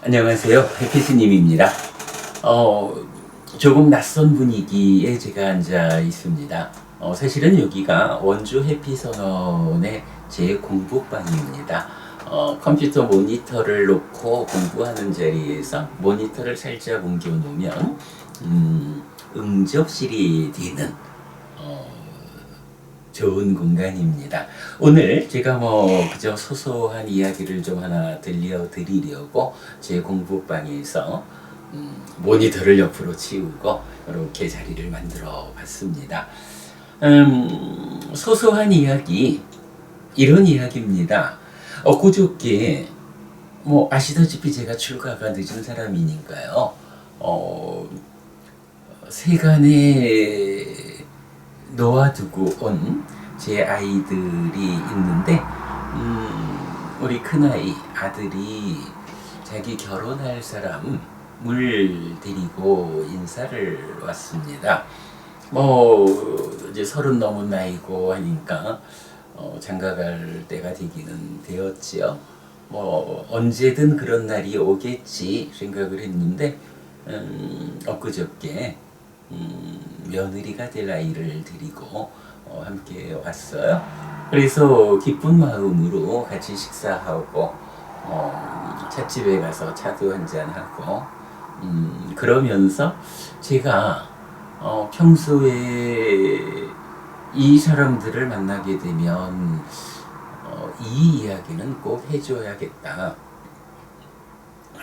안녕하세요. 해피스님입니다. 조금 낯선 분위기에 제가 앉아 있습니다. 사실은 여기가 원주 해피선언의 제 공부방입니다. 컴퓨터 모니터를 놓고 공부하는 자리에서 모니터를 살짝 옮겨 놓으면 응접실이 되는 좋은 공간입니다. 오늘 제가 그저 소소한 이야기를 좀 하나 들려드리려고 제 공부방에서 모니터를 옆으로 치우고 이렇게 자리를 만들어 봤습니다. 소소한 이야기, 이런 이야기입니다. 그저께 아시다시피 제가 출가가 늦은 사람이니까요. 세간에 놓아두고 온 제 아이들이 있는데 우리 큰아이 아들이 자기 결혼할 사람을 데리고 인사를 왔습니다. 이제 30 넘은 나이고 하니까 장가갈 때가 되기는 되었지요. 언제든 그런 날이 오겠지 생각을 했는데 엊그저께 며느리가 될 아이를 데리고 함께 왔어요. 그래서 기쁜 마음으로 같이 식사하고 찻집에 가서 차도 한잔하고 그러면서 제가 평소에 이 사람들을 만나게 되면 이 이야기는 꼭 해줘야겠다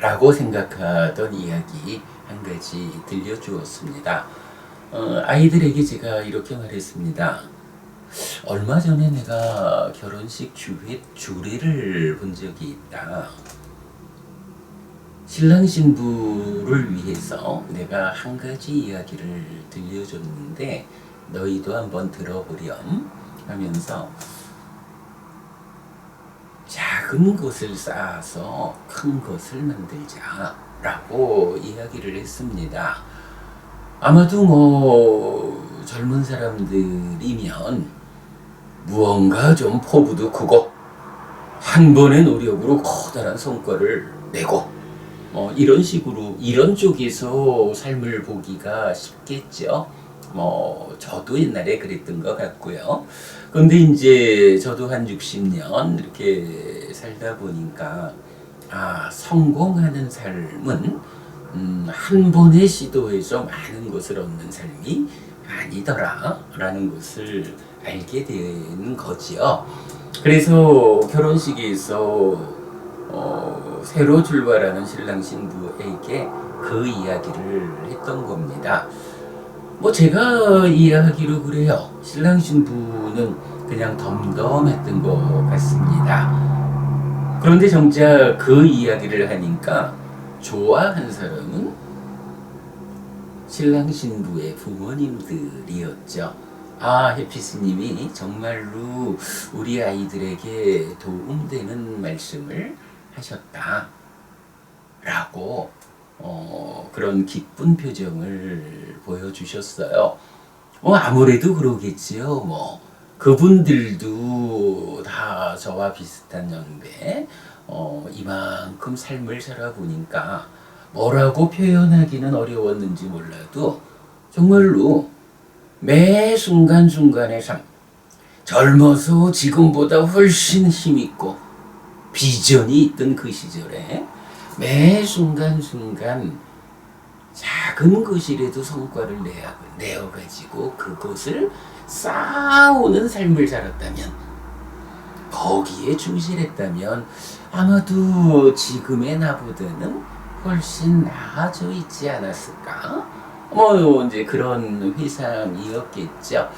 라고 생각하던 이야기 한 가지 들려주었습니다. 아이들에게 제가 이렇게 말했습니다. 얼마 전에 내가 결혼식 주례를 본 적이 있다. 신랑 신부를 위해서 내가 한 가지 이야기를 들려줬는데 너희도 한번 들어보렴 하면서 작은 것을 쌓아서 큰 것을 만들자 라고 이야기를 했습니다. 아마도 젊은 사람들이면 무언가 좀 포부도 크고 한 번의 노력으로 커다란 성과를 내고 이런 식으로 이런 쪽에서 삶을 보기가 쉽겠죠. 저도 옛날에 그랬던 것 같고요. 근데 이제 저도 한 60년 이렇게 살다 보니까 성공하는 삶은 한 번의 시도에서 많은 것을 얻는 삶이 아니더라 라는 것을 알게 된 거지요. 그래서 결혼식에서 새로 출발하는 신랑 신부에게 그 이야기를 했던 겁니다. 제가 이야기로 그래요. 신랑 신부는 그냥 덤덤했던 것 같습니다. 그런데 정작 그 이야기를 하니까 좋아한 사람은 신랑 신부의 부모님들이었죠. 해피스님이 정말로 우리 아이들에게 도움되는 말씀을 하셨다 라고 그런 기쁜 표정을 보여주셨어요. 아무래도 그러겠지요. 그분들도 다 저와 비슷한 연배 이만큼 삶을 살아보니까 뭐라고 표현하기는 어려웠는지 몰라도 정말로 매 순간순간의 삶, 젊어서 지금보다 훨씬 힘있고 비전이 있던 그 시절에 매 순간순간 작은 것이라도 성과를 내어가지고 그것을 쌓아오는 삶을 살았다면, 거기에 충실했다면 아마도 지금의 나보다는 훨씬 나아져 있지 않았을까? 이제 그런 회상이었겠죠.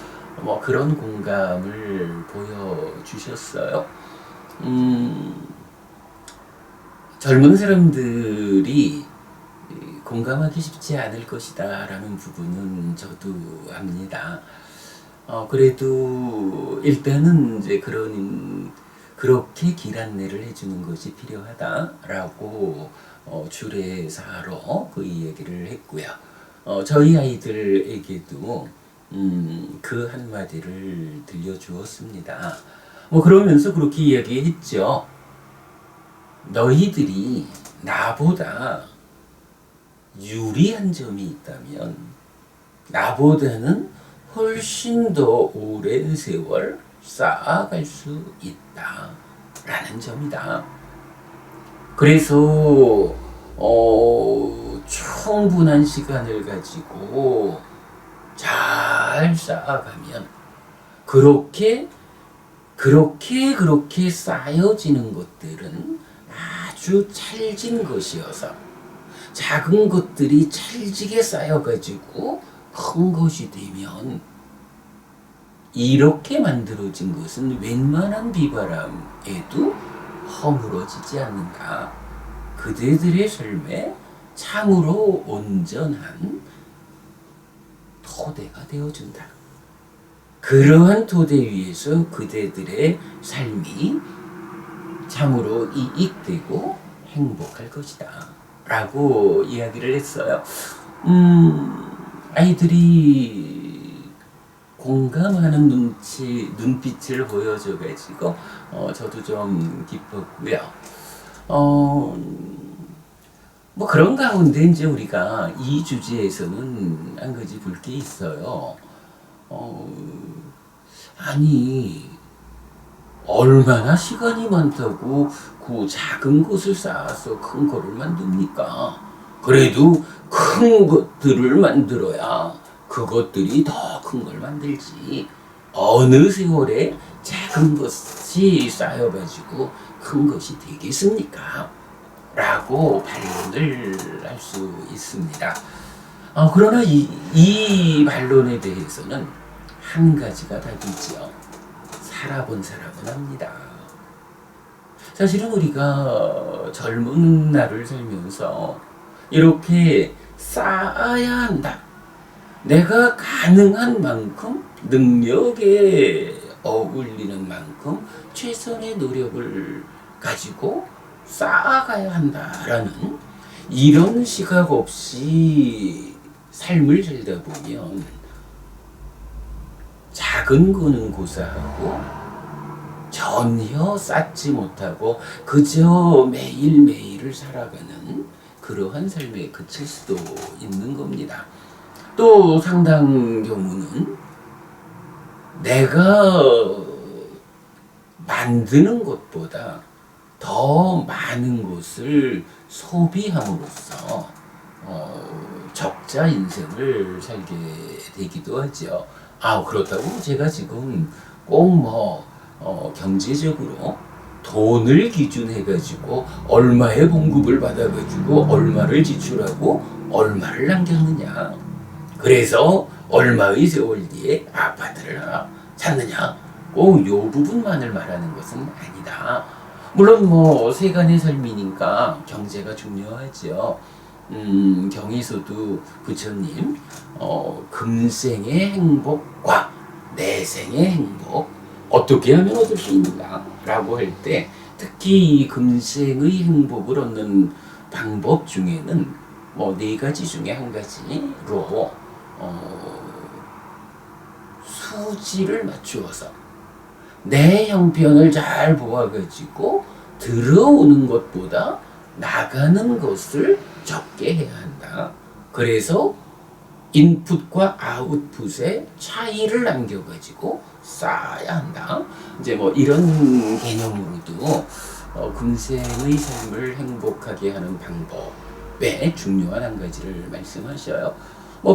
그런 공감을 보여주셨어요. 젊은 사람들이 공감하기 쉽지 않을 것이다 라는 부분은 저도 압니다. 그래도 일단은 이제 그렇게 길 안내를 해주는 것이 필요하다라고 주례사로 그 얘기를 했고요. 저희 아이들에게도 그 한마디를 들려주었습니다. 그러면서 그렇게 이야기했죠. 너희들이 나보다 유리한 점이 있다면 나보다는 훨씬 더 오랜 세월 쌓아갈 수 있다라는 점이다. 그래서 충분한 시간을 가지고 잘 쌓아가면 그렇게 쌓여지는 것들은 아주 찰진 것이어서 작은 것들이 찰지게 쌓여가지고 큰 것이 되면 이렇게 만들어진 것은 웬만한 비바람에도 허물어지지 않는다. 그대들의 삶에 참으로 온전한 토대가 되어준다. 그러한 토대 위에서 그대들의 삶이 참으로 이익되고 행복할 것이다 라고 이야기를 했어요. 아이들이 공감하는 눈빛을 보여줘가지고 저도 좀 기뻤고요. 뭐 그런 가운데 이제 우리가 이 주제에서는 한 가지 볼 게 있어요. 아니 얼마나 시간이 많다고 그 작은 것을 쌓아서 큰 거를 만듭니까? 그래도 큰 것들을 만들어야 그것들이 더 큰 걸 만들지. 어느 세월에 작은 것이 쌓여가지고 큰 것이 되겠습니까? 라고 반론을 할 수 있습니다. 그러나 이 반론에 대해서는 한 가지가 답이지요. 살아본 사람은 압니다. 사실은 우리가 젊은 날을 살면서 이렇게 쌓아야 한다. 내가 가능한 만큼 능력에 어울리는 만큼 최선의 노력을 가지고 쌓아가야 한다라는 이런 시각 없이 삶을 살다 보면 작은 거는 고사하고 전혀 쌓지 못하고 그저 매일매일을 살아가는 그러한 삶에 그칠 수도 있는 겁니다. 또 상당 경우는 내가 만드는 것보다 더 많은 것을 소비함으로써 적자 인생을 살게 되기도 하죠. 그렇다고 제가 지금 꼭 경제적으로 돈을 기준해가지고 얼마의 봉급을 받아가지고 얼마를 지출하고 얼마를 남겼느냐, 그래서 얼마의 세월 뒤에 아파트를 하나 샀느냐, 꼭 요 부분만을 말하는 것은 아니다. 물론 세간의 삶이니까 경제가 중요하죠. 경에서도 부처님 금생의 행복과 내생의 행복 어떻게 하면 얻을 수 있는가 라고 할 때 특히 이 금생의 행복을 얻는 방법 중에는 4가지 중에 한 가지로 수지를 맞추어서 내 형편을 잘 보아가지고 들어오는 것보다 나가는 것을 적게 해야 한다. 그래서 인풋과 아웃풋의 차이를 남겨가지고 쌓아야 한다. 이제 이런 개념으로도 금생의 삶을 행복하게 하는 방법에 중요한 한 가지를 말씀하셔요.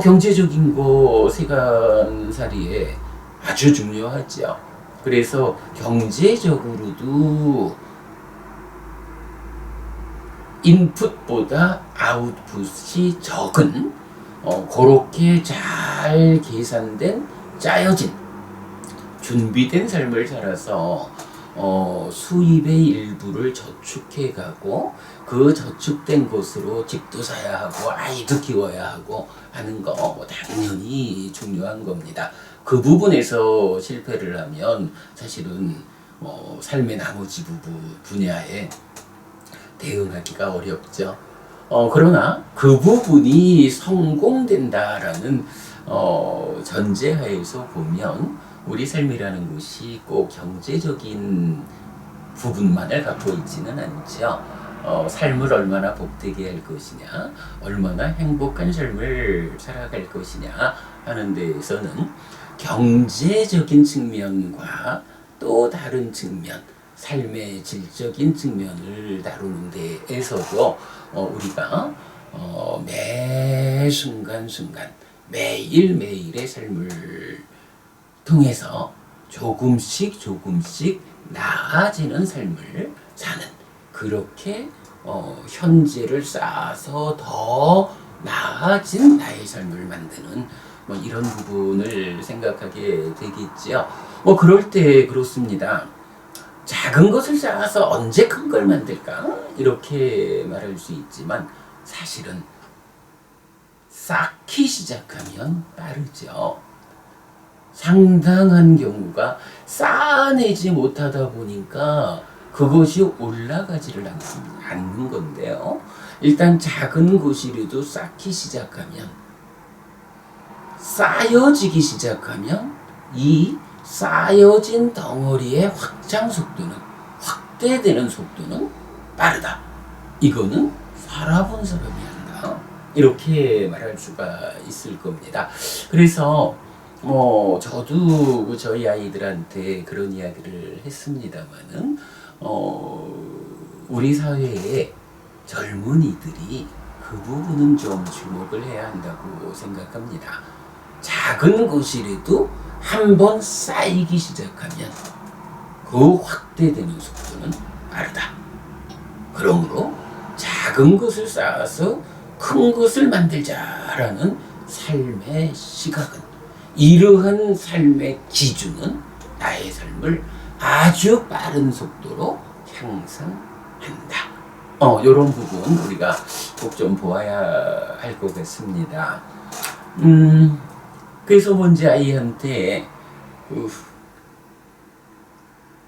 경제적인 거 세간살이에 아주 중요하죠. 그래서 경제적으로도 인풋보다 아웃풋이 적은 그렇게 잘 계산된 짜여진 준비된 삶을 살아서 수입의 일부를 저축해 가고 그 저축된 것으로 집도 사야 하고 아이도 키워야 하고 하는 거 당연히 중요한 겁니다. 그 부분에서 실패를 하면 사실은 삶의 나머지 분야에 대응하기가 어렵죠. 그러나 그 부분이 성공된다라는 전제하에서 보면 우리 삶이라는 것이 꼭 경제적인 부분만을 갖고 있지는 않죠. 삶을 얼마나 복되게 할 것이냐, 얼마나 행복한 삶을 살아갈 것이냐 하는 데에서는 경제적인 측면과 또 다른 측면, 삶의 질적인 측면을 다루는 데에서도 우리가 매 순간순간 매일매일의 삶을 통해서 조금씩 나아지는 삶을 사는, 그렇게 현재를 쌓아서 더 나아진 나의 삶을 만드는 이런 부분을 생각하게 되겠지요. 그럴 때 그렇습니다. 작은 것을 쌓아서 언제 큰 걸 만들까? 이렇게 말할 수 있지만 사실은 쌓기 시작하면 빠르죠. 상당한 경우가 쌓아내지 못하다 보니까 그것이 올라가지를 않는 건데요. 일단 작은 것이라도 쌓기 시작하면, 쌓여지기 시작하면 이 쌓여진 덩어리의 확대되는 속도는 빠르다. 이거는 살아본 사람이 한다. 이렇게 말할 수가 있을 겁니다. 그래서 저도 저희 아이들한테 그런 이야기를 했습니다마는 우리 사회의 젊은이들이 그 부분은 좀 주목을 해야 한다고 생각합니다. 작은 것이라도 한번 쌓이기 시작하면 그 확대되는 속도는 빠르다. 그러므로 작은 것을 쌓아서 큰 것을 만들자라는 삶의 시각은, 이러한 삶의 기준은 나의 삶을 아주 빠른 속도로 향상한다. 이런 부분 우리가 꼭 좀 보아야 할 것 같습니다. 그래서 먼저 아이한테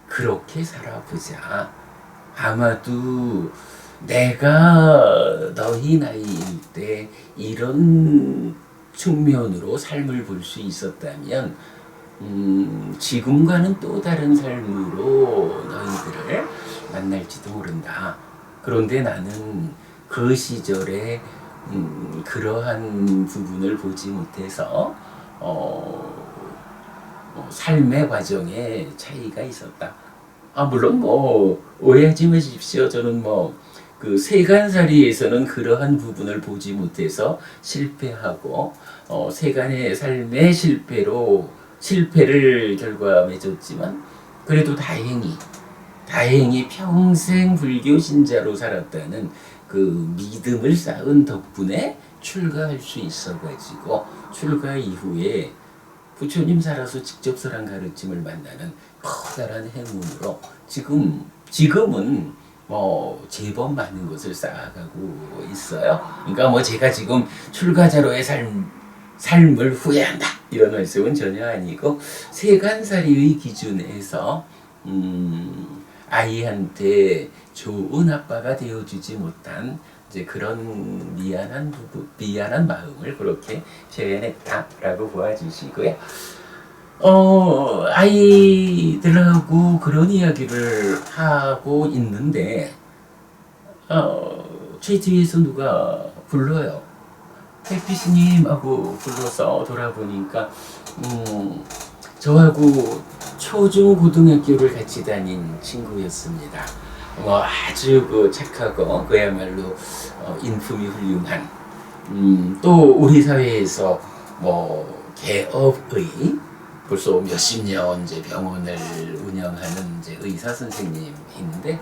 그렇게 살아보자. 아마도 내가 너희 나이일 때 이런 측면으로 삶을 볼 수 있었다면 지금과는 또 다른 삶으로 너희들을 만날지도 모른다. 그런데 나는 그 시절에 그러한 부분을 보지 못해서 삶의 과정에 차이가 있었다. 물론 오해하지 마십시오. 저는 그 세간살이에서는 그러한 부분을 보지 못해서 실패하고 세간의 삶의 실패를 결과 맺었지만, 그래도 다행히 평생 불교 신자로 살았다는 그 믿음을 쌓은 덕분에 출가할 수 있어가지고, 출가 이후에 부처님 살아서 직접설한 가르침을 만나는 커다란 행운으로 지금은 제법 많은 것을 쌓아가고 있어요. 그러니까 제가 지금 출가자로의 삶을 후회한다 이런 말씀은 전혀 아니고, 세간살이의 기준에서 아이한테 좋은 아빠가 되어주지 못한 이제 그런 미안한 마음을 그렇게 표현했다라고 보아주시고요. 아이들하고 그런 이야기를 하고 있는데 제 뒤에서 누가 불러요. 해피 스님하고 불러서 돌아보니까 저하고 초중 고등학교를 같이 다닌 친구였습니다. 아주 착하고 그야말로 인품이 훌륭한, 또 우리 사회에서 개업의 벌써 몇십 년 이제 병원을 운영하는 이제 의사 선생님인데,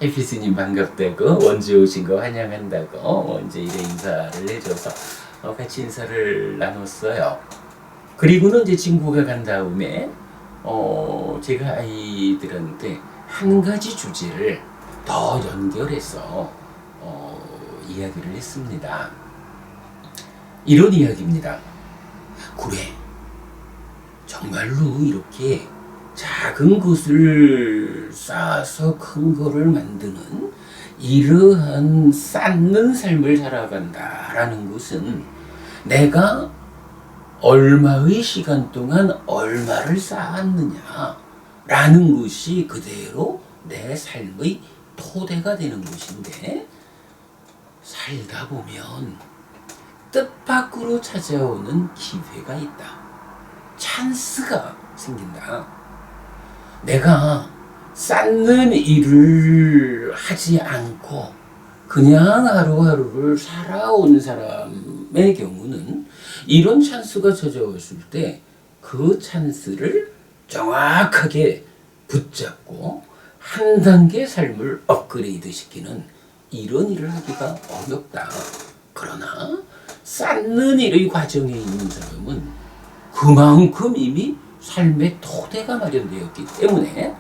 해피 스님 반갑다고, 원주 오신 거 환영한다고 이제 이래 인사를 해줘서 같이 인사를 나눴어요. 그리고는 이제 친구가 간 다음에 제가 아이들한테 한 가지 주제를 더 연결해서 이야기를 했습니다. 이런 이야기입니다. 그래, 정말로 이렇게 작은 것을 쌓아서 큰 거를 만드는 이러한 쌓는 삶을 살아간다라는 것은 내가 얼마의 시간 동안 얼마를 쌓았느냐라는 것이 그대로 내 삶의 토대가 되는 곳인데 살다 보면 뜻밖으로 찾아오는 기회가 있다. 찬스가 생긴다. 내가 쌓는 일을 하지 않고 그냥 하루하루를 살아온 사람의 경우는 이런 찬스가 찾아왔을 때 그 찬스를 정확하게 붙잡고 한 단계 삶을 업그레이드 시키는 이런 일을 하기가 어렵다. 그러나 쌓는 일의 과정에 있는 사람은 그만큼 이미 삶의 토대가 마련되었기 때문에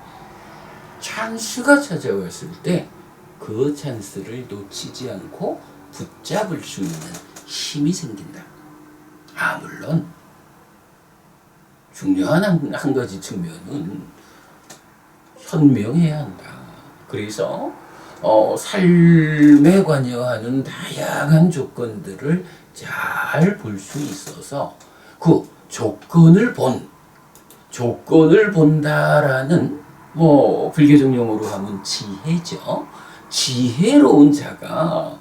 찬스가 찾아왔을 때 그 찬스를 놓치지 않고 붙잡을 수 있는 힘이 생긴다. 물론 중요한 한 가지 측면은 현명해야 한다. 그래서 삶에 관여하는 다양한 조건들을 잘 볼 수 있어서 그 조건을 본다라는 불교적 용어로 하면 지혜죠. 지혜로운 자가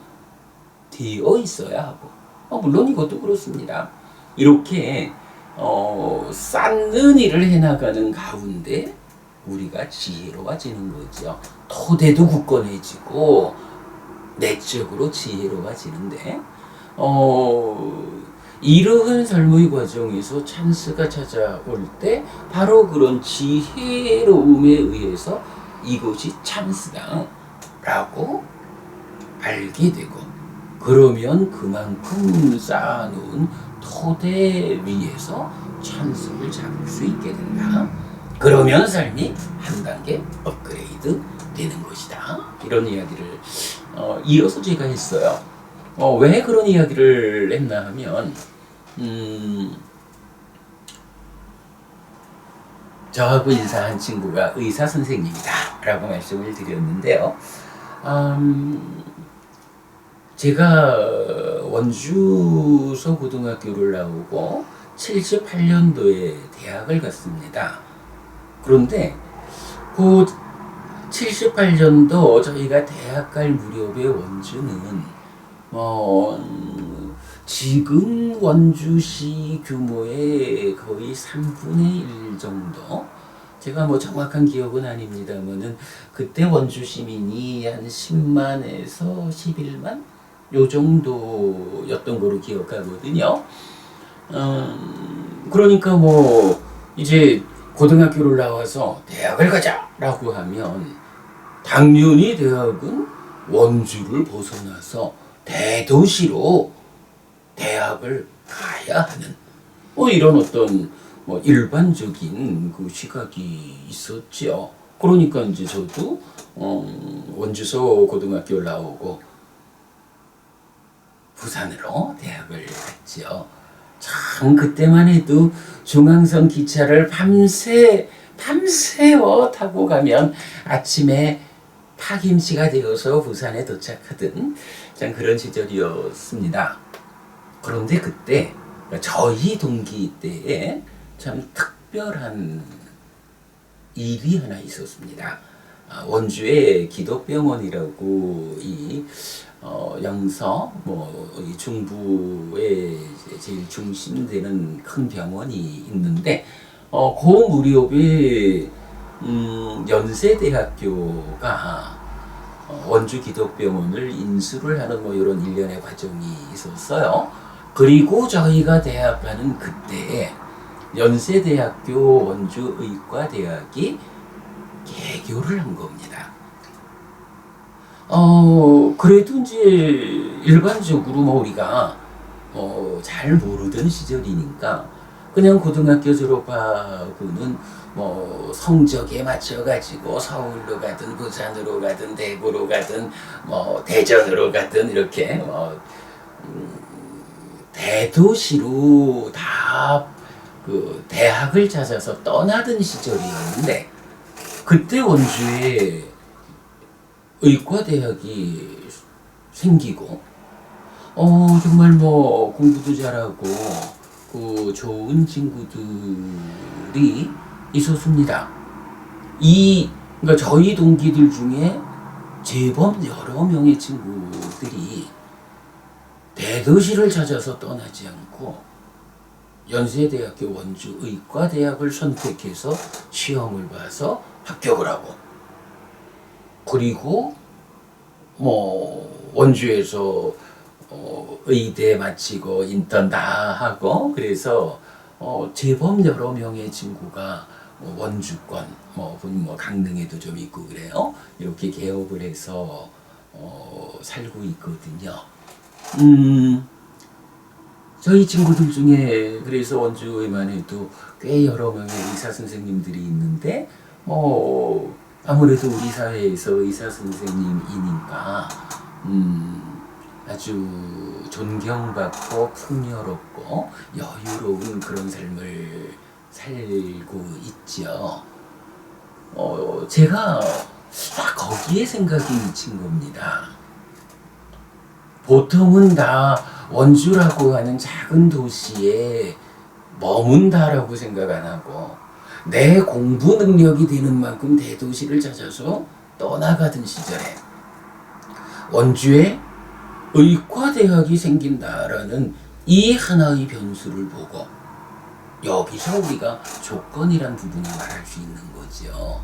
되어 있어야 하고 물론 이것도 그렇습니다. 이렇게 쌓는 일을 해나가는 가운데 우리가 지혜로워지는 거죠. 토대도 굳건해지고 내적으로 지혜로워지는데 이러한 삶의 과정에서 찬스가 찾아올 때 바로 그런 지혜로움에 의해서 이것이 찬스다라고 알게 되고 그러면 그만큼 쌓아놓은 토대 위에서 찬스를 잡을 수 있게 된다. 그러면 삶이 한 단계 업그레이드 되는 것이다. 이런 이야기를 이어서 제가 했어요. 왜 그런 이야기를 했나 하면 저하고 인사한 친구가 의사 선생님이다 라고 말씀을 드렸는데요. 제가 원주서 고등학교를 나오고 78년도에 대학을 갔습니다. 그런데 그 78년도 저희가 대학 갈 무렵의 원주는 지금 원주시 규모의 거의 3분의 1 정도, 제가 정확한 기억은 아닙니다만은 그때 원주 시민이 한 10만에서 11만 요 정도였던 거로 기억하거든요. 그러니까 이제 고등학교를 나와서 대학을 가자라고 하면 당연히 대학은 원주를 벗어나서 대도시로 대학을 가야 하는 이런 어떤 일반적인 그 시각이 있었죠. 그러니까 이제 저도 원주서 고등학교를 나오고 부산으로 대학을 갔죠. 참 그때만 해도 중앙선 기차를 밤새워 타고 가면 아침에 파김치가 되어서 부산에 도착하던 참 그런 시절이었습니다. 그런데 그때 저희 동기 때에 참 특별한 일이 하나 있었습니다. 원주에 기독병원이라고 영서 이 중부에 제일 중심되는 큰 병원이 있는데 그 무렵에 연세대학교가 원주 기독병원을 인수를 하는 이런 일련의 과정이 있었어요. 그리고 저희가 대학 가는 그때에 연세대학교 원주의과대학이 개교를 한 겁니다. 그래도 이제 일반적으로 우리가 잘 모르던 시절이니까 그냥 고등학교 졸업하고는 성적에 맞춰가지고 서울로 가든 부산으로 가든 대구로 가든 대전으로 가든 이렇게 대도시로 다 그 대학을 찾아서 떠나던 시절이었는데 그때 원주에 의과대학이 생기고 정말 공부도 잘하고 그 좋은 친구들이 있었습니다. 이 그러니까 저희 동기들 중에 제법 여러 명의 친구들이 대도시를 찾아서 떠나지 않고 연세대학교 원주 의과대학을 선택해서 시험을 봐서 합격을 하고, 그리고 원주에서 의대 마치고 인턴 다 하고, 그래서 제법 여러 명의 친구가 원주권, 강릉에도 좀 있고 그래요. 이렇게 개업을 해서 살고 있거든요. 저희 친구들 중에 그래서 원주에만 해도 꽤 여러 명의 의사 선생님들이 있는데, 아무래도 우리 사회에서 의사 선생님이니까 아주 존경받고 풍요롭고 여유로운 그런 삶을 살고 있죠. 제가 딱 거기에 생각이 미친 겁니다. 보통은 다 원주라고 하는 작은 도시에 머문다라고 생각 안 하고, 내 공부 능력이 되는 만큼 대도시를 찾아서 떠나가던 시절에 원주에 의과대학이 생긴다라는 이 하나의 변수를 보고, 여기서 우리가 조건이란 부분을 말할 수 있는 거죠.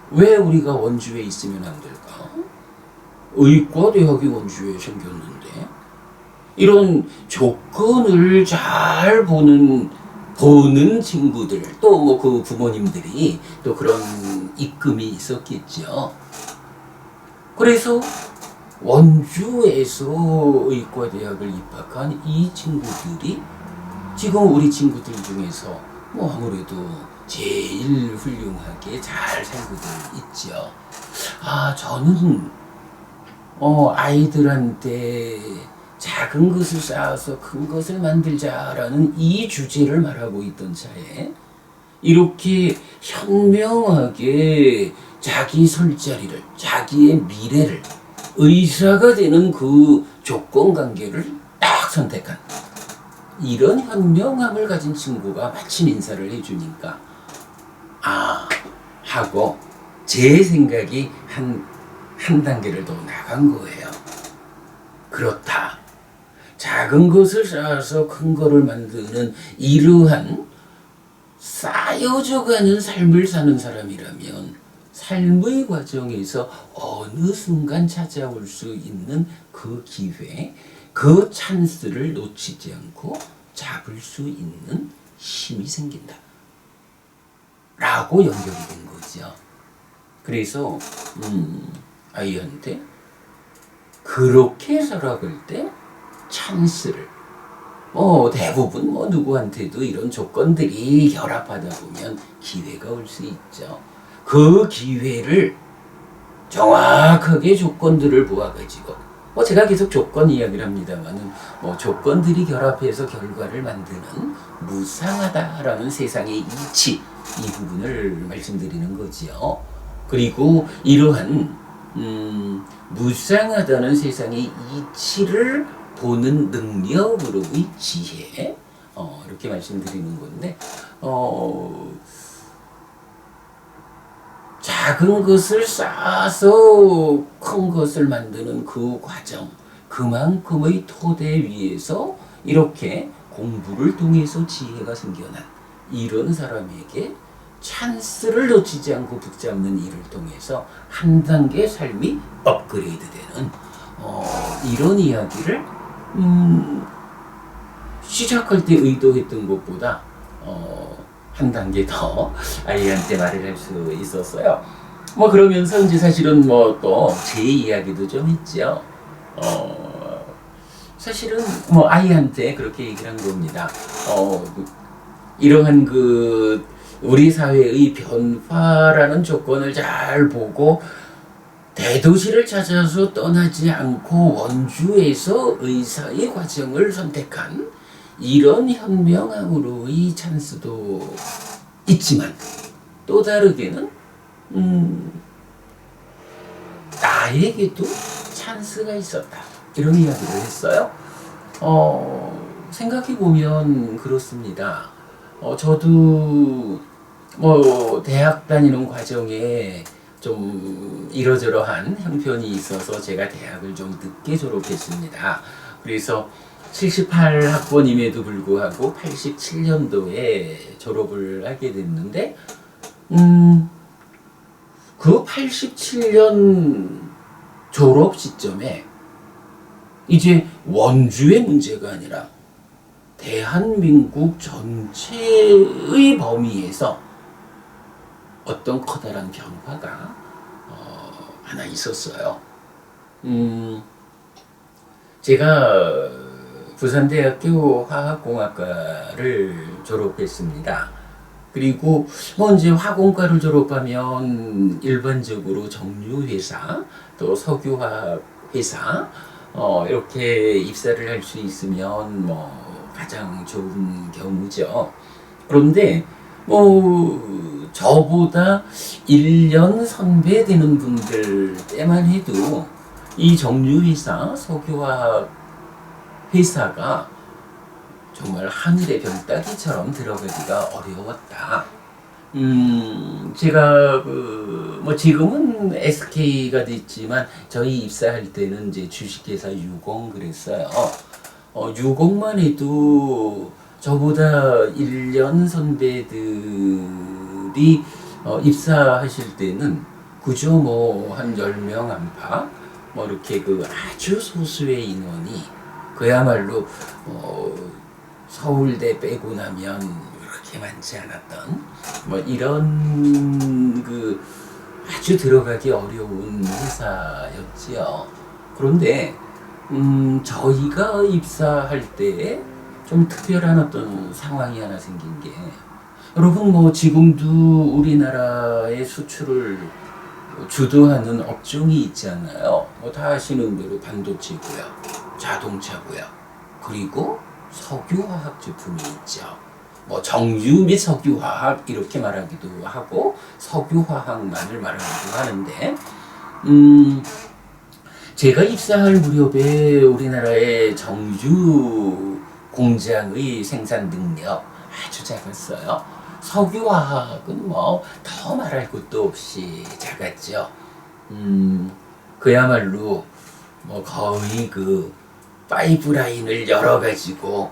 왜 우리가 원주에 있으면 안 될까? 의과대학이 원주에 생겼는데, 이런 조건을 잘 보는 친구들, 또 그 부모님들이 또 그런 입금이 있었겠죠. 그래서 원주에서 의과대학을 입학한 이 친구들이 지금 우리 친구들 중에서 아무래도 제일 훌륭하게 잘 살고들 있죠. 저는 아이들한테 작은 것을 쌓아서 큰 것을 만들자라는 이 주제를 말하고 있던 차에, 이렇게 현명하게 자기 술자리를, 자기의 미래를, 의사가 되는 그 조건 관계를 딱 선택한 이런 현명함을 가진 친구가 마침 인사를 해주니까 하고 제 생각이 한 단계를 더 나간 거예요. 그렇다. 작은 것을 쌓아서 큰 것을 만드는 이러한 쌓여져가는 삶을 사는 사람이라면 삶의 과정에서 어느 순간 찾아올 수 있는 그 기회, 그 찬스를 놓치지 않고 잡을 수 있는 힘이 생긴다 라고 연결이 된 거죠. 그래서 아이한테 그렇게 살아갈 때 찬스를, 대부분 누구한테도 이런 조건들이 결합하다 보면 기회가 올 수 있죠. 그 기회를 정확하게 조건들을 모아가지고, 제가 계속 조건 이야기를 합니다만은, 조건들이 결합해서 결과를 만드는 무상하다라는 세상의 이치, 이 부분을 말씀드리는 거지요. 그리고 이러한 무상하다는 세상의 이치를 보는 능력으로의 지혜, 이렇게 말씀드리는 건데, 작은 것을 쌓아서 큰 것을 만드는 그 과정, 그만큼의 토대 위에서 이렇게 공부를 통해서 지혜가 생겨난 이런 사람에게 찬스를 놓치지 않고 붙잡는 일을 통해서 한 단계 삶이 업그레이드 되는 이런 이야기를 시작할 때 의도했던 것보다 한 단계 더 아이한테 말을 할 수 있었어요. 그러면서 이제 사실은 또 제 이야기도 좀 했죠. 사실은 아이한테 그렇게 얘기를 한 겁니다. 이러한 우리 사회의 변화라는 조건을 잘 보고 대도시를 찾아서 떠나지 않고 원주에서 의사의 과정을 선택한 이런 현명함으로의 찬스도 있지만, 또 다르게는 나에게도 찬스가 있었다, 이런 이야기를 했어요. 생각해보면 그렇습니다. 저도 뭐 대학 다니는 과정에 좀 이러저러한 형편이 있어서 제가 대학을 좀 늦게 졸업했습니다. 그래서 78학번임에도 불구하고 87년도에 졸업을 하게 됐는데, 그 87년 졸업 시점에 이제 원주의 문제가 아니라 대한민국 전체의 범위에서 어떤 커다란 변화가 하나 있었어요. 제가 부산대학교 화학공학과를 졸업했습니다. 그리고 뭐 이제 화공과를 졸업하면 일반적으로 정유회사 또 석유화학 회사 이렇게 입사를 할 수 있으면 뭐 가장 좋은 경우죠. 그런데 뭐 저보다 1년 선배 되는 분들 때만 해도 이 정유회사 석유화학 회사가 정말 하늘의 별 따기처럼 들어가기가 어려웠다. 제가 뭐 지금은 SK가 됐지만 저희 입사할 때는 이제 주식회사 유공 그랬어요. 유공만 해도 저보다 1년 선배들이 입사하실 때는 그저 뭐 한 10명 안팎 뭐 이렇게 그 아주 소수의 인원이 그야말로 서울대 빼고 나면 그렇게 많지 않았던 뭐 이런 그 아주 들어가기 어려운 회사였지요. 그런데 저희가 입사할 때 좀 특별한 어떤 상황이 하나 생긴 게, 여러분 뭐 지금도 우리나라의 수출을 주도하는 업종이 있잖아요. 뭐 다 아시는 대로 반도체고요, 자동차고요, 그리고 석유화학 제품이 있죠. 뭐 정유 및 석유화학 이렇게 말하기도 하고 석유화학만을 말하기도 하는데, 제가 입사할 무렵에 우리나라의 정유 공장의 생산 능력 아주 작았어요. 석유화학은 뭐 더 말할 것도 없이 작았죠. 그야말로 뭐 거의 그 파이프라인을 열어 가지고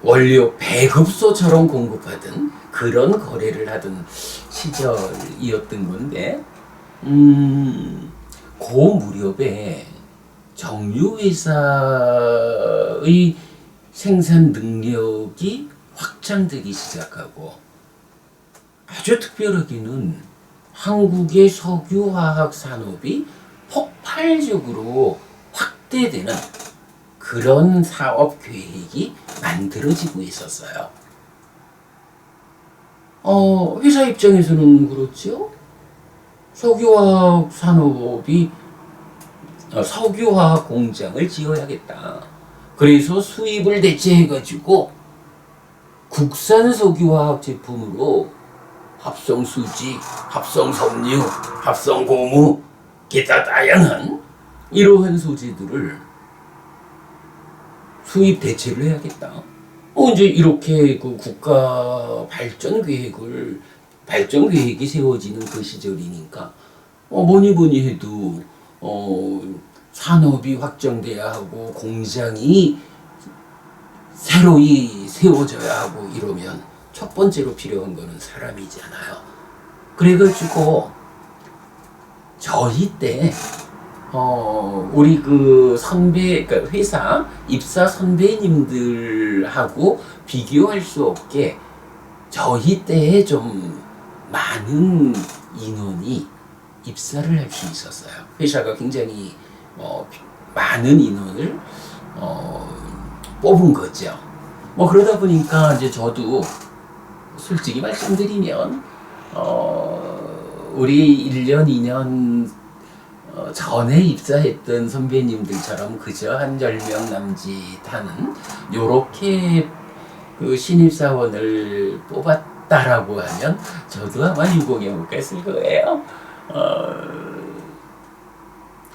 원료 배급소처럼 공급하던 그런 거래를 하던 시절이었던 건데, 그 무렵에 정유회사의 생산 능력이 확장되기 시작하고, 아주 특별하게는 한국의 석유화학 산업이 폭발적으로 확대되는 그런 사업 계획이 만들어지고 있었어요. 회사 입장에서는 그렇죠. 석유화학 산업이 석유화학 공장을 지어야겠다. 그래서 수입을 대체해가지고 국산 석유화학 제품으로 합성수지, 합성섬유, 합성고무, 기타 다양한 이러한 소재들을 수입 대체를 해야겠다. 이제 이렇게 그 국가 발전 계획이 세워지는 그 시절이니까 뭐니 해도 산업이 확장돼야 하고 공장이 새로이 세워져야 하고 이러면 첫 번째로 필요한 거는 사람이잖아요. 그래가지고 저희 때 우리 그 선배, 그러니까 회사 입사 선배님들하고 비교할 수 없게 저희 때에 좀 많은 인원이 입사를 할 수 있었어요. 회사가 굉장히 많은 인원을 뽑은 거죠. 뭐 그러다 보니까 이제 저도 솔직히 말씀드리면 우리 1년, 2년 전에 입사했던 선배님들처럼 그저 한 10명 남짓하는 요렇게 그 신입사원을 뽑았다라고 하면 저도 아마 유공에 못 갔을 거예요.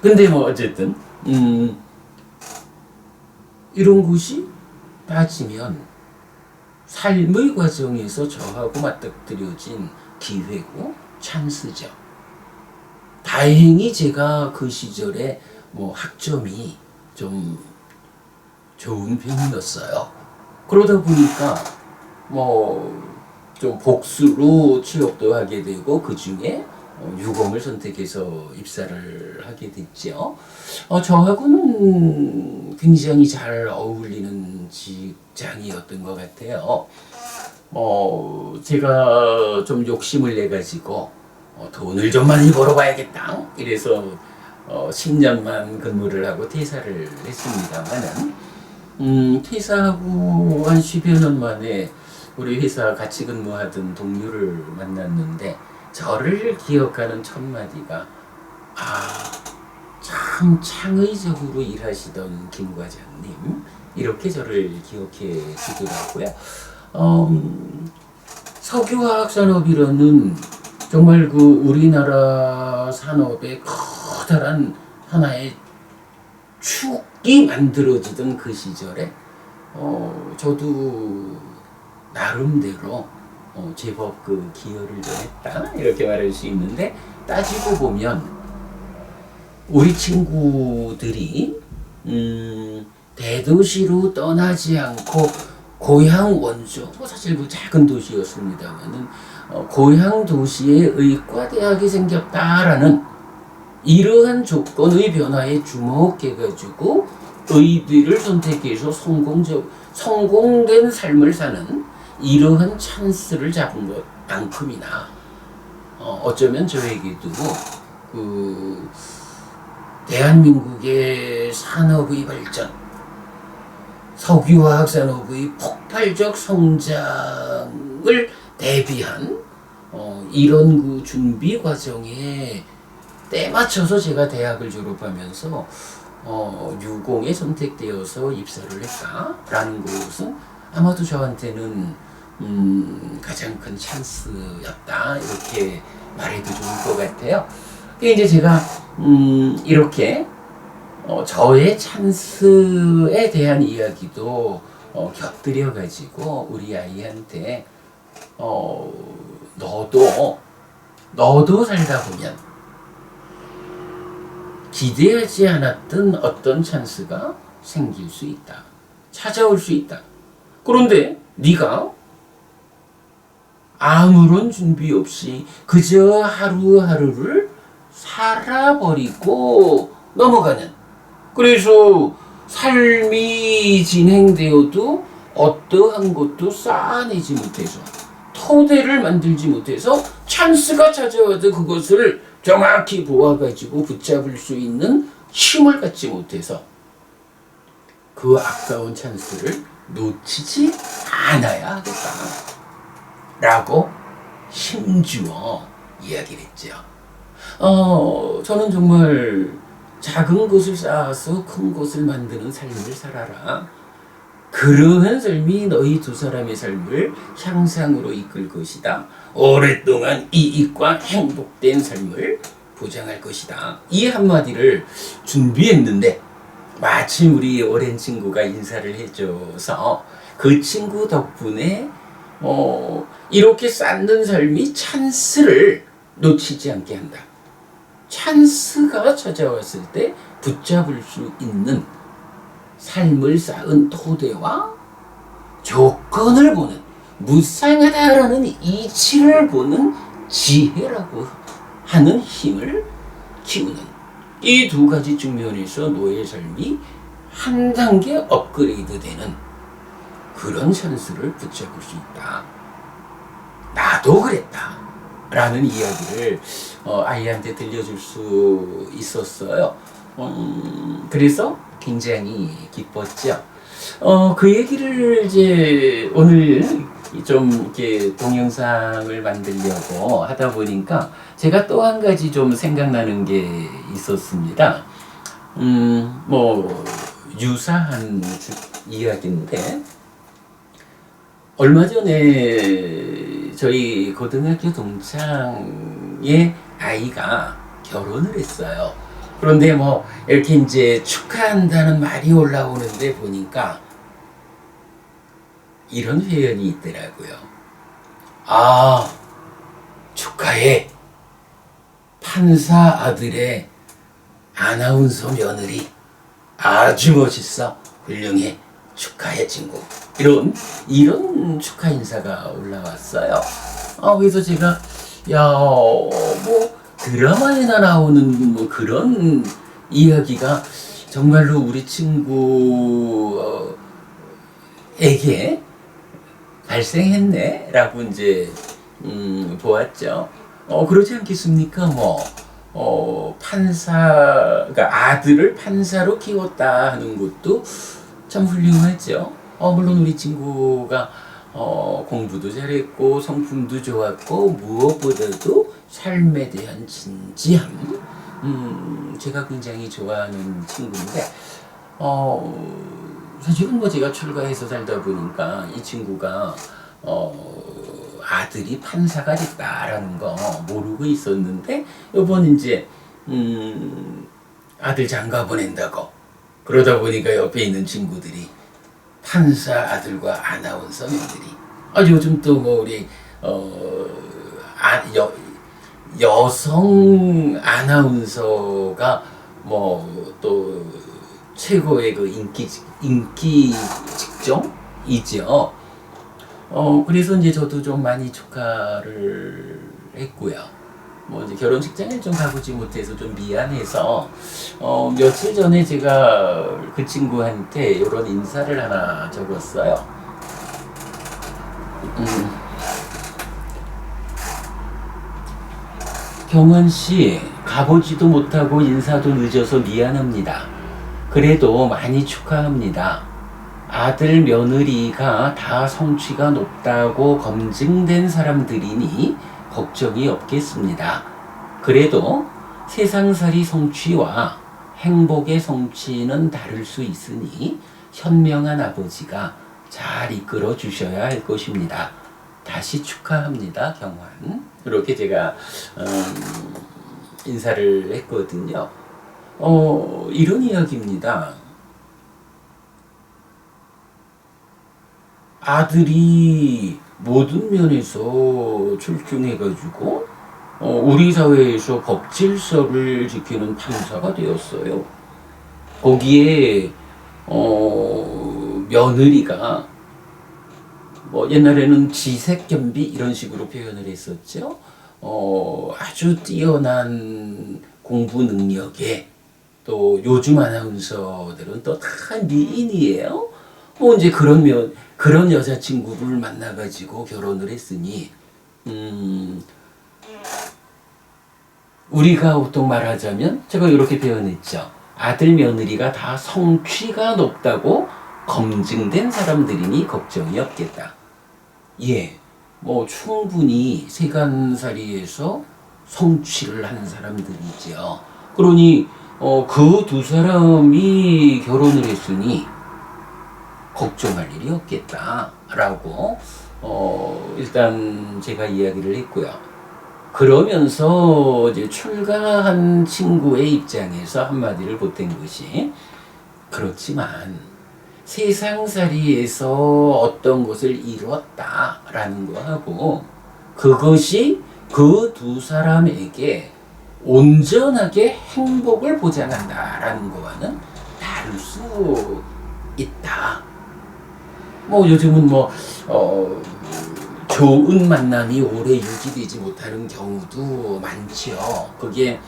근데 뭐 어쨌든 이런 곳이 따지면 삶의 과정에서 저하고 맞닥뜨려진 기회고 찬스죠. 다행히 제가 그 시절에 뭐 학점이 좀 좋은 편이었어요. 그러다 보니까 뭐 좀 복수로 취업도 하게 되고 그 중에 유공을 선택해서 입사를 하게 됐죠. 저하고는 굉장히 잘 어울리는 직장이었던 것 같아요. 제가 좀 욕심을 내 가지고 돈을 좀 많이 벌어봐야겠다. 이래서 10년만 근무를 하고 퇴사를 했습니다만은 퇴사하고 한 10여 년 만에 우리 회사 같이 근무하던 동료를 만났는데 저를 기억하는 첫 마디가 참 창의적으로 일하시던 김 과장님 이렇게 저를 기억해 주더라고요. 석유화학 산업이라는 정말 그 우리나라 산업의 커다란 하나의 축이 만들어지던 그 시절에 저도 나름대로 제법 그 기여를 좀 했다 이렇게 말할 수 있는데 따지고 보면 우리 친구들이 대도시로 떠나지 않고 고향 원조 사실 그 작은 도시였습니다만은 고향 도시에 의과대학이 생겼다라는 이러한 조건의 변화에 주목해가지고 의대를 선택해서 성공된 삶을 사는 이러한 찬스를 잡은 것만큼이나 어쩌면 저에게도 그 대한민국의 산업의 발전, 석유화학 산업의 폭발적 성장을 대비한 이런 그 준비 과정에 때 맞춰서 제가 대학을 졸업하면서 유공에 선택되어서 입사를 했다라는 것은 아마도 저한테는 가장 큰 찬스였다 이렇게 말해도 좋을 것 같아요. 이제 제가 이렇게 저의 찬스에 대한 이야기도 곁들여 가지고 우리 아이한테 너도 살다 보면 기대하지 않았던 어떤 찬스가 생길 수 있다. 찾아올 수 있다. 그런데 네가 아무런 준비 없이 그저 하루하루를 살아버리고 넘어가는, 그래서 삶이 진행되어도 어떠한 것도 쌓아내지 못해서 토대를 만들지 못해서 찬스가 찾아와도 그것을 정확히 보아가지고 붙잡을 수 있는 힘을 갖지 못해서 그 아까운 찬스를 놓치지 않아야 하겠다 라고 힘주어 이야기를 했죠. 저는 정말 작은 것을 쌓아서 큰 것을 만드는 삶을 살아라. 그러한 삶이 너희 두 사람의 삶을 향상으로 이끌 것이다. 오랫동안 이익과 행복된 삶을 보장할 것이다. 이 한마디를 준비했는데 마침 우리 오랜 친구가 인사를 해줘서 그 친구 덕분에 이렇게 쌓는 삶이 찬스를 놓치지 않게 한다. 찬스가 찾아왔을 때 붙잡을 수 있는 삶을 쌓은 토대와 조건을 보는, 무상하다라는 이치를 보는 지혜라고 하는 힘을 키우는 이 두 가지 측면에서 너의 삶이 한 단계 업그레이드 되는 그런 찬스를 붙잡을 수 있다. 나도 그랬다 라는 이야기를 아이한테 들려줄 수 있었어요. 그래서 굉장히 기뻤죠. 그 얘기를 이제 오늘 좀 이렇게 동영상을 만들려고 하다 보니까 제가 또 한 가지 좀 생각나는 게 있었습니다. 뭐 유사한 이야기인데 얼마 전에 저희 고등학교 동창의 아이가 결혼을 했어요. 그런데 뭐 이렇게 이제 축하한다는 말이 올라오는데 보니까 이런 표현이 있더라고요. 아, 축하해. 판사 아들의 아나운서 며느리 아주 멋있어. 훌륭해. 축하해 친구. 이런 축하 인사가 올라왔어요. 그래서 제가 뭐 드라마에나 나오는 뭐 그런 이야기가 정말로 우리 친구에게 발생했네라고 이제 보았죠. 그러지 않겠습니까? 그러니까 아들을 판사로 키웠다 하는 것도 참 훌륭하죠. 물론 우리 친구가 공부도 잘했고 성품도 좋았고 무엇보다도 삶에 대한 진지함, 제가 굉장히 좋아하는 친구인데 사실은 뭐 제가 출가해서 살다 보니까 이 친구가 아들이 판사가 됐다라는 거 모르고 있었는데 요번 이제 아들 장가 보낸다고 그러다 보니까 옆에 있는 친구들이 판사 아들과 아나운서 며느리. 요즘 또 뭐 우리 여성 아나운서가 뭐 또 최고의 그 인기 직종이죠. 그래서 이제 저도 좀 많이 축하를 했고요. 뭐 이제 결혼식장에 좀 가보지 못해서 좀 미안해서 며칠 전에 제가 그 친구한테 이런 인사를 하나 적었어요. 경원 씨, 가보지도 못하고 인사도 늦어서 미안합니다. 그래도 많이 축하합니다. 아들 며느리가 다 성취가 높다고 검증된 사람들이니 걱정이 없겠습니다. 그래도 세상살이 성취와 행복의 성취는 다를 수 있으니 현명한 아버지가 잘 이끌어 주셔야 할 것입니다. 다시 축하합니다, 경환. 이렇게 제가 인사를 했거든요. 이런 이야기입니다. 아들이 모든 면에서 출중해가지고 우리 사회에서 법 질서를 지키는 판사가 되었어요. 거기에 며느리가 뭐 옛날에는 지색견비 이런 식으로 표현을 했었죠. 아주 뛰어난 공부 능력에 또 요즘 아나운서들은 또 다 미인이에요. 뭐 이제 그런 여자친구를 만나가지고 결혼을 했으니 우리가 보통 말하자면 제가 이렇게 표현했죠. 아들 며느리가 다 성취가 높다고 검증된 사람들이니 걱정이 없겠다. 예, 뭐 충분히 세간살이에서 성취를 한 사람들이죠. 그러니 그 두 사람이 결혼을 했으니 걱정할 일이 없겠다라고 일단 제가 이야기를 했고요. 그러면서 이제 출가한 친구의 입장에서 한마디를 보탠 것이 그렇지만 세상살이에서 어떤 것을 이루었다라는 거하고 그것이 그 두 사람에게 온전하게 행복을 보장한다라는 거와는 다를 수 있다. 뭐 요즘은 좋은 만남이 오래 유지되지 못하는 경우도 많죠. 그게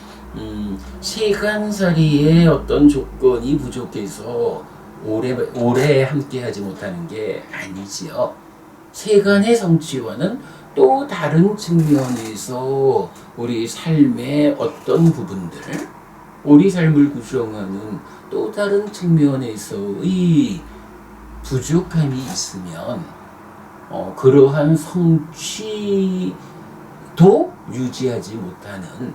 세간살이의 어떤 조건이 부족해서 오래 함께하지 못하는 게 아니지요. 세간의 성취와는 또 다른 측면에서 우리 삶의 어떤 부분들, 우리 삶을 구성하는 또 다른 측면에서의 부족함이 있으면 그러한 성취도 유지하지 못하는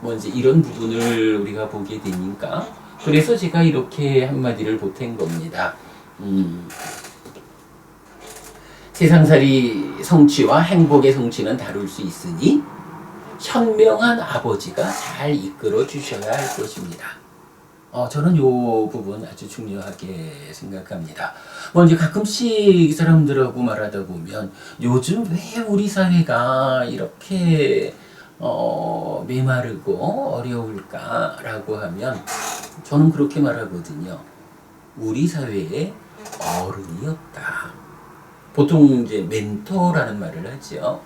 뭐 이제 이런 부분을 우리가 보게 되니까 그래서 제가 이렇게 한마디를 보탠 겁니다. 세상살이 성취와 행복의 성취는 다룰 수 있으니 현명한 아버지가 잘 이끌어 주셔야 할 것입니다. 저는 요 부분 아주 중요하게 생각합니다. 뭐 이제 가끔씩 사람들하고 말하다 보면 요즘 왜 우리 사회가 이렇게 메마르고 어려울까라고 하면 저는 그렇게 말하거든요. 우리 사회에 어른이 없다. 보통 이제 멘토라는 말을 하죠.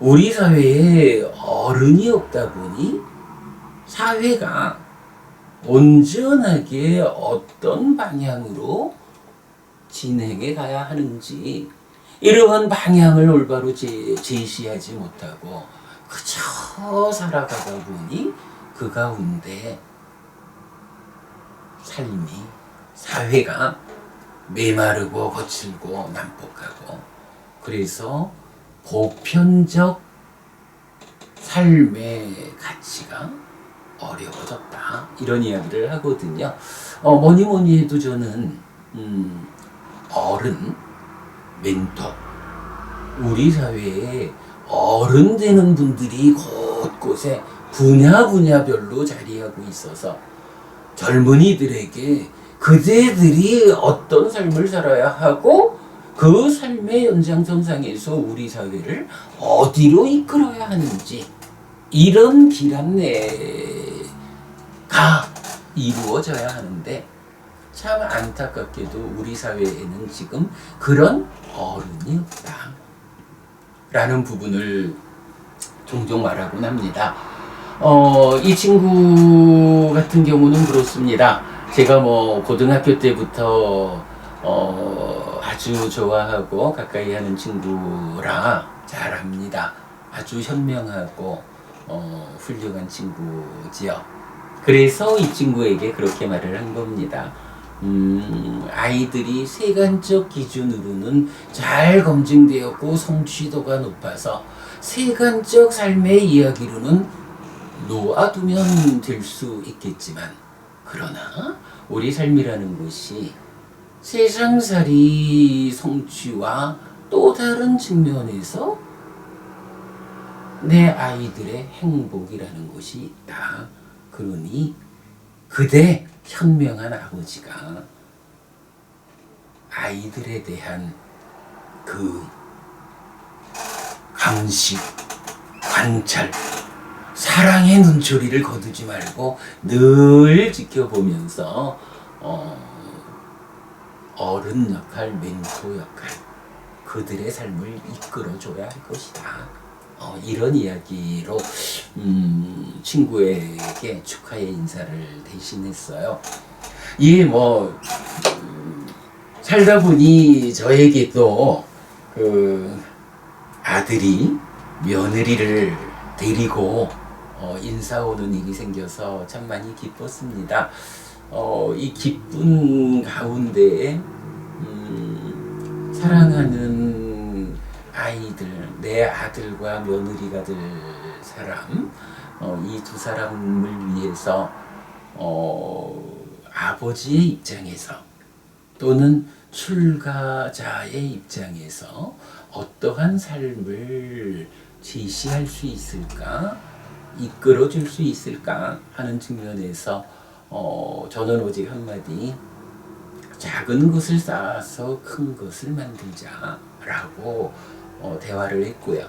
우리 사회에 어른이 없다 보니 사회가 온전하게 어떤 방향으로 진행해 가야 하는지 이러한 방향을 올바로 제시하지 못하고 그저 살아가다 보니 그 가운데 삶이 사회가 메마르고 거칠고 난폭하고 그래서 보편적 삶의 가치가 어려워졌다 이런 이야기를 하거든요. 뭐니 해도 저는 어른, 멘토 우리 사회에 어른 되는 분들이 곳곳에 분야별로 자리하고 있어서 젊은이들에게 그대들이 어떤 삶을 살아야 하고 그 삶의 연장선상에서 우리 사회를 어디로 이끌어야 하는지 이런 길 안내가 이루어져야 하는데 참 안타깝게도 우리 사회에는 지금 그런 어른이 없다 라는 부분을 종종 말하곤 합니다. 이 친구 같은 경우는 그렇습니다. 제가 뭐 고등학교 때부터 아주 좋아하고 가까이 하는 친구라 잘 압니다. 아주 현명하고 훌륭한 친구지요. 그래서 이 친구에게 그렇게 말을 한 겁니다. 아이들이 세간적 기준으로는 잘 검증되었고 성취도가 높아서 세간적 삶의 이야기로는 놓아두면 될 수 있겠지만 그러나 우리 삶이라는 것이 세상살이 성취와 또 다른 측면에서 내 아이들의 행복이라는 것이 있다. 그러니 그대 현명한 아버지가 아이들에 대한 그 감식, 관찰, 사랑의 눈초리를 거두지 말고 늘 지켜보면서 어른 역할, 멘토 역할, 그들의 삶을 이끌어줘야 할 것이다. 이런 이야기로 친구에게 축하의 인사를 대신했어요. 살다 보니 저에게도 그 아들이 며느리를 데리고 인사 오는 일이 생겨서 참 많이 기뻤습니다. 이 기쁜 가운데 사랑하는 아이들, 내 아들과 며느리가 될 사람, 이 두 사람을 위해서 아버지의 입장에서 또는 출가자의 입장에서 어떠한 삶을 제시할 수 있을까, 이끌어줄 수 있을까 하는 측면에서 저는 오직 한마디, 작은 것을 쌓아서 큰 것을 만들자라고 대화를 했고요.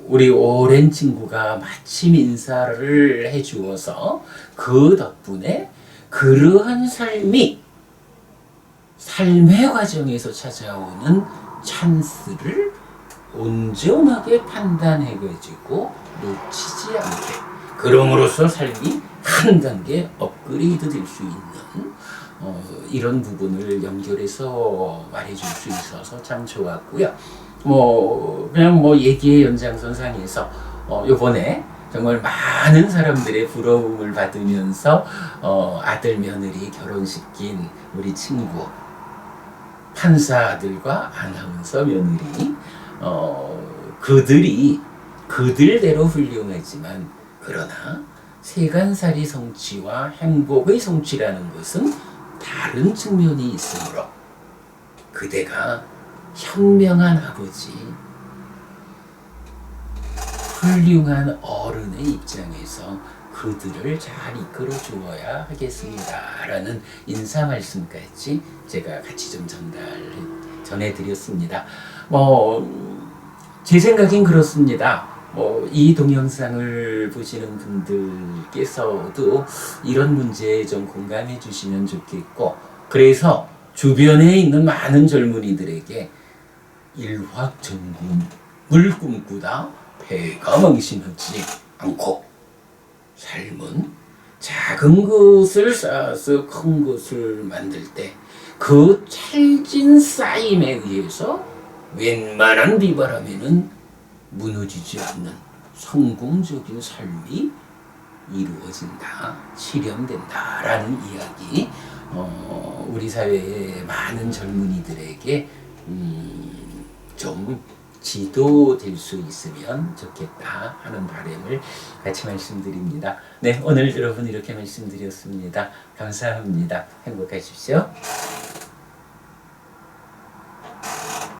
우리 오랜 친구가 마침 인사를 해주어서 그 덕분에 그러한 삶이 삶의 과정에서 찾아오는 찬스를 온전하게 판단해가지고 놓치지 않게, 그럼으로써 삶이 한 단계 업그레이드 될 수 있는 이런 부분을 연결해서 말해줄 수 있어서 참 좋았고요. 그냥 얘기의 연장선상에서 요번에 정말 많은 사람들의 부러움을 받으면서 아들 며느리 결혼시킨 우리 친구 판사 아들과 아나운서 며느리, 그들이 그들대로 훌륭하지만 그러나 세간살이 성취와 행복의 성취라는 것은 다른 측면이 있으므로 그대가 현명한 아버지, 훌륭한 어른의 입장에서 그들을 잘 이끌어 주어야 하겠습니다. 라는 인사 말씀까지 제가 같이 좀 전해드렸습니다. 제 생각엔 그렇습니다. 이 동영상을 보시는 분들께서도 이런 문제에 좀 공감해 주시면 좋겠고, 그래서 주변에 있는 많은 젊은이들에게 일확천금을 꿈꾸다 배가 망신하지 않고 삶은 작은 것을 쌓아서 큰 것을 만들 때 그 찰진 쌓임에 의해서 웬만한 비바람에는 무너지지 않는 성공적인 삶이 이루어진다, 실현된다라는 이야기, 우리 사회의 많은 젊은이들에게 좀 지도될 수 있으면 좋겠다 하는 바람을 같이 말씀드립니다. 네, 오늘 여러분 이렇게 말씀드렸습니다. 감사합니다. 행복하십시오.